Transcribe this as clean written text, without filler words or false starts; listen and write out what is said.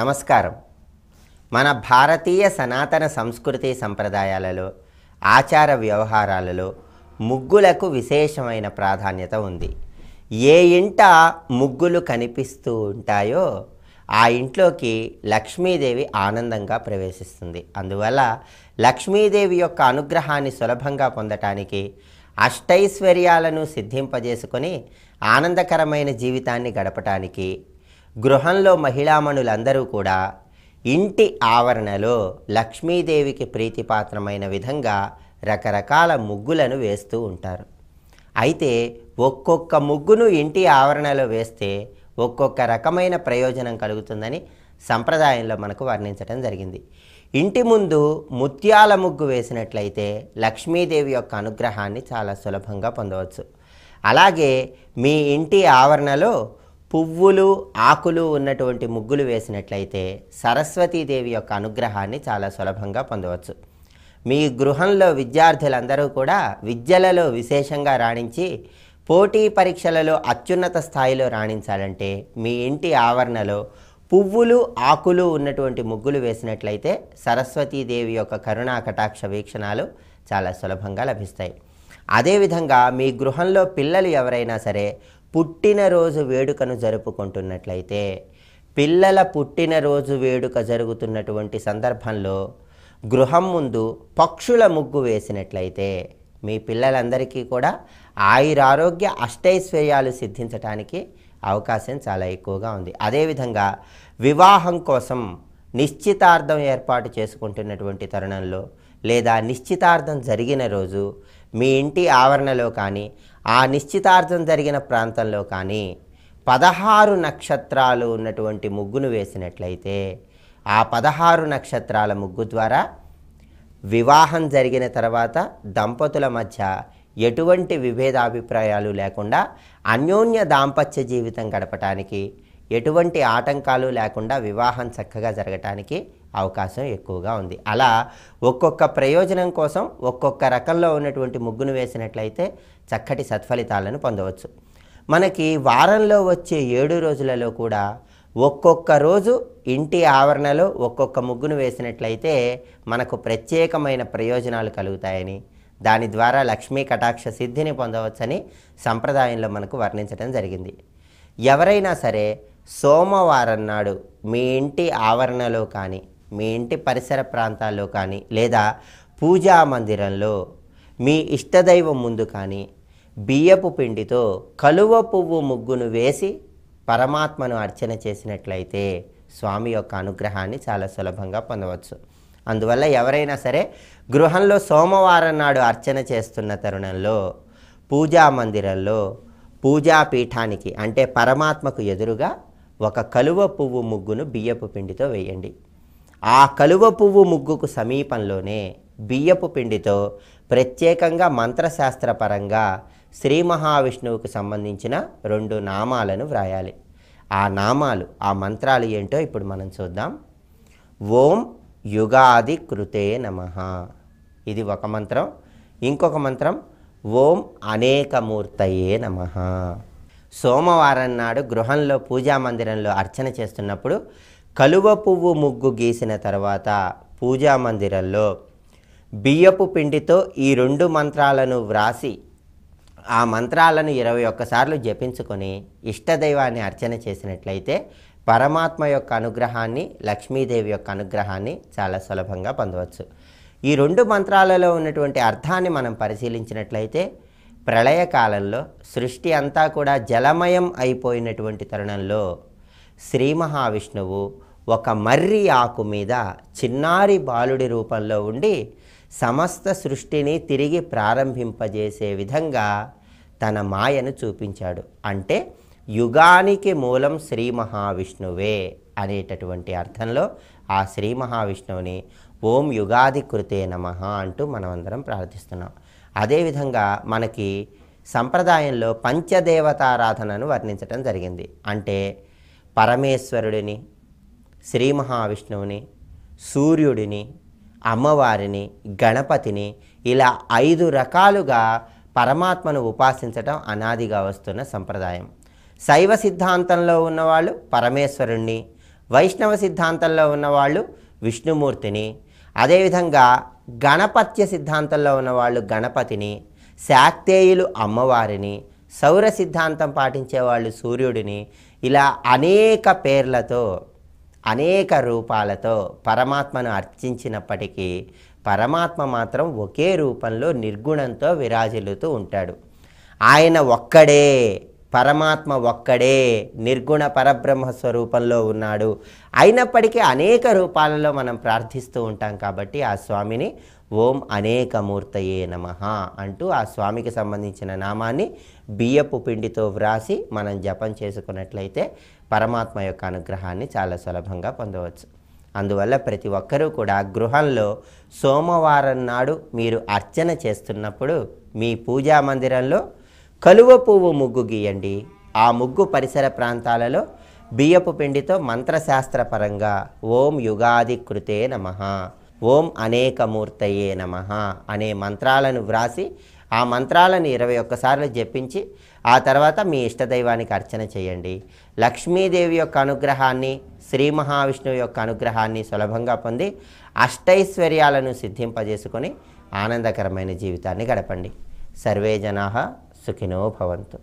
నమస్కారం. మన భారతీయ సనాతన సంస్కృతి సంప్రదాయాలలో ఆచార వ్యవహారాలలో ముగ్గులకు విశేషమైన ప్రాధాన్యత ఉంది. ఏ ఇంట ముగ్గులు కనిపిస్తూ ఉంటాయో ఆ ఇంట్లోకి లక్ష్మీదేవి ఆనందంగా ప్రవేశిస్తుంది. అందువల్ల లక్ష్మీదేవి యొక్క అనుగ్రహాన్ని సులభంగా పొందటానికి, అష్టైశ్వర్యాలను సిద్ధింపజేసుకొని ఆనందకరమైన జీవితాన్ని గడపటానికి గృహంలో మహిళామణులందరూ కూడా ఇంటి ఆవరణలో లక్ష్మీదేవికి ప్రీతిపాత్రమైన విధంగా రకరకాల ముగ్గులను వేస్తూ ఉంటారు. అయితే ఒక్కొక్క ముగ్గును ఇంటి ఆవరణలో వేస్తే ఒక్కొక్క రకమైన ప్రయోజనం కలుగుతుందని సంప్రదాయంలో మనకు వర్ణించడం జరిగింది. ఇంటి ముందు ముత్యాల ముగ్గు వేసినట్లయితే లక్ష్మీదేవి యొక్క అనుగ్రహాన్ని చాలా సులభంగా పొందవచ్చు. అలాగే మీ ఇంటి ఆవరణలో పువ్వులు, ఆకులు ఉన్నటువంటి ముగ్గులు వేసినట్లయితే సరస్వతీదేవి యొక్క అనుగ్రహాన్ని చాలా సులభంగా పొందవచ్చు. మీ గృహంలో విద్యార్థులందరూ కూడా విద్యలలో విశేషంగా రాణించి పోటీ పరీక్షలలో అత్యున్నత స్థాయిలో రాణించాలంటే మీ ఇంటి ఆవరణలో పువ్వులు, ఆకులు ఉన్నటువంటి ముగ్గులు వేసినట్లయితే సరస్వతీదేవి యొక్క కరుణా కటాక్ష వీక్షణాలు చాలా సులభంగా లభిస్తాయి. అదేవిధంగా మీ గృహంలో పిల్లలు ఎవరైనా సరే పుట్టినరోజు వేడుకను జరుపుకుంటున్నట్లయితే, పిల్లల పుట్టినరోజు వేడుక జరుగుతున్నటువంటి సందర్భంలో గృహం ముందు పక్షుల ముగ్గు వేసినట్లయితే మీ పిల్లలందరికీ కూడా ఆయురారోగ్య అష్టైశ్వర్యాలు సిద్ధించడానికి అవకాశం చాలా ఎక్కువగా ఉంది. అదేవిధంగా వివాహం కోసం నిశ్చితార్థం ఏర్పాటు చేసుకుంటున్నటువంటి తరుణంలో లేదా నిశ్చితార్థం జరిగిన రోజు మీ ఇంటి ఆవరణలో కానీ ఆ నిశ్చితార్థం జరిగిన ప్రాంతంలో కానీ 16 నక్షత్రాలు ఉన్నటువంటి ముగ్గును వేసినట్లయితే ఆ 16 నక్షత్రాల ముగ్గు ద్వారా వివాహం జరిగిన తర్వాత దంపతుల మధ్య ఎటువంటి విభేదాభిప్రాయాలు లేకుండా అన్యోన్య దాంపత్య జీవితం గడపటానికి, ఎటువంటి ఆటంకాలు లేకుండా వివాహం చక్కగా జరగటానికి అవకాశం ఎక్కువగా ఉంది. అలా ఒక్కొక్క ప్రయోజనం కోసం ఒక్కొక్క రకంలో ఉన్నటువంటి ముగ్గును వేసినట్లయితే చక్కటి సత్ఫలితాలను పొందవచ్చు. మనకి వారంలో వచ్చే 7 రోజులలో కూడా ఒక్కొక్క రోజు ఇంటి ఆవరణలో ఒక్కొక్క ముగ్గును వేసినట్లయితే మనకు ప్రత్యేకమైన ప్రయోజనాలు కలుగుతాయని, దాని ద్వారా లక్ష్మీ కటాక్ష సిద్ధిని పొందవచ్చని సంప్రదాయంలో మనకు వర్ణించడం జరిగింది. ఎవరైనా సరే సోమవారం నాడు మీ ఇంటి ఆవరణలో కానీ, మీ ఇంటి పరిసర ప్రాంతాల్లో కానీ, లేదా పూజా మందిరంలో మీ ఇష్టదైవం ముందు కానీ బియ్యపు పిండితో కలువ పువ్వు ముగ్గును వేసి పరమాత్మను అర్చన చేసినట్లయితే స్వామి యొక్క అనుగ్రహాన్ని చాలా సులభంగా పొందవచ్చు. అందువల్ల ఎవరైనా సరే గృహంలో సోమవారం నాడు అర్చన చేస్తున్న తరుణంలో పూజా మందిరంలో పూజాపీఠానికి అంటే పరమాత్మకు ఎదురుగా ఒక కలువ పువ్వు ముగ్గును బియ్యపు పిండితో వేయండి. ఆ కలువ పువ్వు ముగ్గుకు సమీపంలోనే బియ్యపు పిండితో ప్రత్యేకంగా మంత్రశాస్త్రపరంగా శ్రీ మహావిష్ణువుకు సంబంధించిన 2 నామాలను వ్రాయాలి. ఆ నామాలు, ఆ మంత్రాలు ఏంటో ఇప్పుడు మనం చూద్దాం. ఓం యుగాది కృతే నమః, ఇది ఒక మంత్రం. ఇంకొక మంత్రం ఓం అనేకమూర్తయే నమః. సోమవారం నాడు గృహంలో పూజా మందిరంలో అర్చన చేస్తున్నప్పుడు కలువ పువ్వు ముగ్గు గీసిన తర్వాత పూజా మందిరంలో బియ్యపు పిండితో ఈ 2 మంత్రాలను వ్రాసి ఆ మంత్రాలను 21 సార్లు జపించుకొని ఇష్టదైవాన్ని అర్చన చేసినట్లయితే పరమాత్మ యొక్క అనుగ్రహాన్ని, లక్ష్మీదేవి యొక్క అనుగ్రహాన్ని చాలా సులభంగా పొందవచ్చు. ఈ 2 మంత్రాలలో ఉన్నటువంటి అర్థాన్ని మనం పరిశీలించినట్లయితే ప్రళయకాలంలో సృష్టి అంతా కూడా జలమయం అయిపోయినటువంటి తరుణంలో శ్రీ మహావిష్ణువు ఒక మర్రి ఆకు మీద చిన్నారి బాలుడి రూపంలో ఉండి సమస్త సృష్టిని తిరిగి ప్రారంభింపజేసే విధంగా తన మాయను చూపించాడు. అంటే యుగానికి మూలం శ్రీ మహావిష్ణువే అనేటటువంటి అర్థంలో ఆ శ్రీ మహావిష్ణువుని ఓం యుగాది కృతే నమః అంటూ మనమందరం ప్రార్థిస్తున్నాం. అదేవిధంగా మనకి సంప్రదాయంలో పంచదేవతారాధనను వర్ణించటం జరిగింది. అంటే పరమేశ్వరుడిని, శ్రీ మహావిష్ణువుని, సూర్యుడిని, అమ్మవారిని, గణపతిని ఇలా 5 రకాలుగా పరమాత్మను ఉపాసించటం అనాదిగా వస్తున్న సంప్రదాయం. శైవ సిద్ధాంతంలో ఉన్నవాళ్ళు పరమేశ్వరుణ్ణి, వైష్ణవ సిద్ధాంతంలో ఉన్నవాళ్ళు విష్ణుమూర్తిని, అదేవిధంగా గణపత్య సిద్ధాంతంలో ఉన్నవాళ్ళు గణపతిని, శాక్తేయులు అమ్మవారిని, సౌర సిద్ధాంతం పాటించేవాళ్ళు సూర్యుడిని, ఇలా అనేక పేర్లతో అనేక రూపాలతో పరమాత్మను అర్చించినప్పటికీ పరమాత్మ మాత్రం ఒకే రూపంలో నిర్గుణంతో విరాజిల్లుతూ ఉంటాడు. ఆయన ఒక్కడే, పరమాత్మ ఒక్కడే నిర్గుణ పరబ్రహ్మ స్వరూపంలో ఉన్నాడు. అయినప్పటికీ అనేక రూపాలలో మనం ప్రార్థిస్తూ ఉంటాం కాబట్టి ఆ స్వామిని ఓం అనేకమూర్తయే నమః అంటూ ఆ స్వామికి సంబంధించిన నామాన్ని బియ్యపు పిండితో వ్రాసి మనం జపం చేసుకున్నట్లయితే పరమాత్మ యొక్క అనుగ్రహాన్ని చాలా సులభంగా పొందవచ్చు. అందువల్ల ప్రతి ఒక్కరూ కూడా గృహంలో సోమవారం నాడు మీరు అర్చన చేస్తున్నప్పుడు మీ పూజా మందిరంలో కలువ పువ్వు ముగ్గు గీయండి. ఆ ముగ్గు పరిసర ప్రాంతాలలో బియ్యపు పిండితో మంత్రశాస్త్రపరంగా ఓం యుగాది కృతే నమః, ఓం అనేకమూర్తయే నమః అనే మంత్రాలను వ్రాసి ఆ మంత్రాలను 21 సార్లు జపించి ఆ తర్వాత మీ ఇష్టదైవానికి అర్చన చేయండి. లక్ష్మీదేవి యొక్క అనుగ్రహాన్ని, శ్రీ మహావిష్ణువు యొక్క అనుగ్రహాన్ని సులభంగా పొంది అష్టైశ్వర్యాలను సిద్ధింపజేసుకొని ఆనందకరమైన జీవితాన్ని గడపండి. సర్వే జనాః సుఖినో భవంతు.